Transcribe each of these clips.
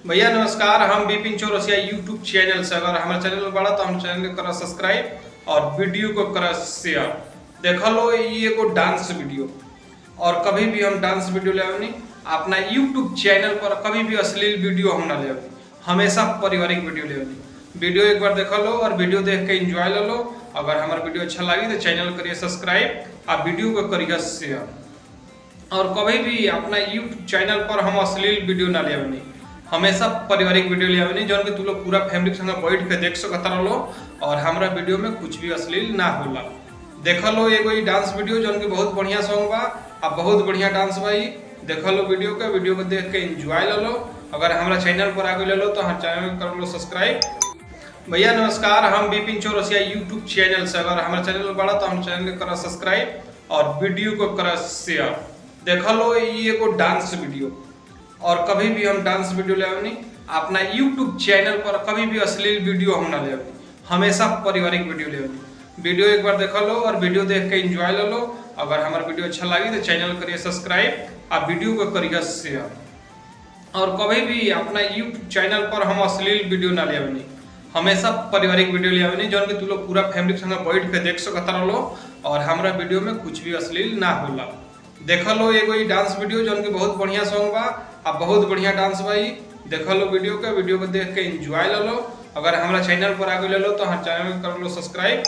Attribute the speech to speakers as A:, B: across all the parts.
A: भैया नमस्कार, हम बिपिन चौरसिया यूट्यूब चैनल से। अगर हमारे चैनल में बड़ा तो हम चैनल को करा सब्सक्राइब और वीडियो को करा शेयर। देख लो ये एगो डांस वीडियो, और कभी भी हम डांस वीडियो ले नहीं अपना यूट्यूब चैनल पर, कभी भी अश्लील वीडियो हम ना ले, हमेशा पारिवारिक वीडियो ले। वीडियो एक बार देख लो और वीडियो देख के एंजॉय ले लो। अगर हमारा वीडियो अच्छा लगी तो चैनल करिए सब्सक्राइब और वीडियो को करिए शेयर। और कभी भी अपना यूट्यूब चैनल पर हम अश्लील वीडियो ना ले, हमेशा पारिवारिक वीडियो ले नहीं, जो कि तुम लोग पूरा फैमिली संग बैठ के देख सकता रहो। और हमारा वीडियो में कुछ भी अश्लील ना होला। देख लो एगो डांस वीडियो जो कि बहुत बढ़िया सॉन्ग बा और बहुत बढ़िया डांस बा। देख लो वीडियो को देख के एंजॉय ले लो। अगर हमारा चैनल पर आगे ले लो तो हमारे चैनल कर लो सब्सक्राइब। भैया नमस्कार, हम बिपिन चौरसिया यूट्यूब चैनल से। अगर हमारा चैनल में बड़ा तो हम चैनल को करा सब्सक्राइब और वीडियो को करा शेयर। देख लो ये एगो डांस वीडियो, और कभी भी हम डांस वीडियो ले नहीं अपना यूट्यूब चैनल पर, कभी भी अश्लील वीडियो हम ना ले, हमेशा पारिवारिक वीडियो ले। वीडियो एक बार देख लो और वीडियो देख के एंजॉय ले लो। अगर हमारा वीडियो अच्छा लगी तो चैनल करिए सब्सक्राइब और वीडियो को करिए शेयर। और कभी भी अपना यूट्यूब चैनल पर हम अश्लील वीडियो ना ले, हमेशा पारिवारिक वीडियो ले, जो कि तुम लोग पूरा फैमिली संग बैठ के देख सकता रहो। और हमारा वीडियो में कुछ भी अश्लील ना होला। देख लो एगो डांस वीडियो जो कि बहुत बढ़िया सॉन्ग बा और बहुत बढ़िया डांस बा। देख लो वीडियो को देख के एंजॉय ले लो। अगर हमारा चैनल पर आगे ले लो तो हमारे चैनल कर लो सब्सक्राइब।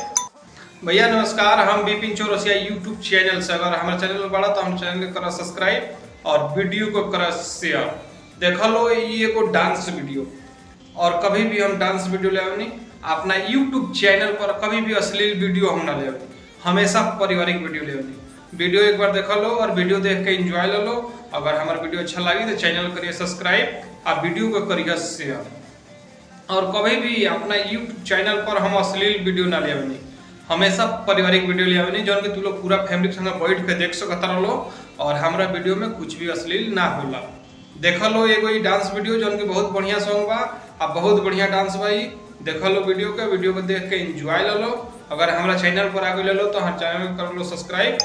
A: भैया नमस्कार, हम बिपिन चौरसिया यूट्यूब चैनल से। अगर हमारे चैनल में बड़ा तो हम चैनल को करा सब्सक्राइब और वीडियो को करा शेयर। देख लो ये एगो डांस वीडियो, और कभी भी हम डांस वीडियो ले नहीं अपना यूट्यूब चैनल पर, कभी भी अश्लील वीडियो हम ना ले, हमेशा पारिवारिक वीडियो ले। वीडियो एक बार देख लो और वीडियो देख के एंजॉय ले लो। अगर हमारा वीडियो अच्छा लगी तो चैनल करिए सब्सक्राइब और वीडियो को करिए शेयर। और कभी भी अपना यूट्यूब चैनल पर हम अश्लील वीडियो ना ले, हमेशा पारिवारिक वीडियो ले, जो कि तुम लोग पूरा फैमिली संग बैठ के देख सकता रहो। और हमारा वीडियो में कुछ भी अश्लील ना होला। देख लो एगो डांस वीडियो जो कि बहुत बढ़िया सॉन्ग बा और बहुत बढ़िया डांस बा। देख लो वीडियो को देख के एंजॉय ले लो। अगर हमारा चैनल पर आगे ले लो तो हमारे चैनल कर लो सब्सक्राइब।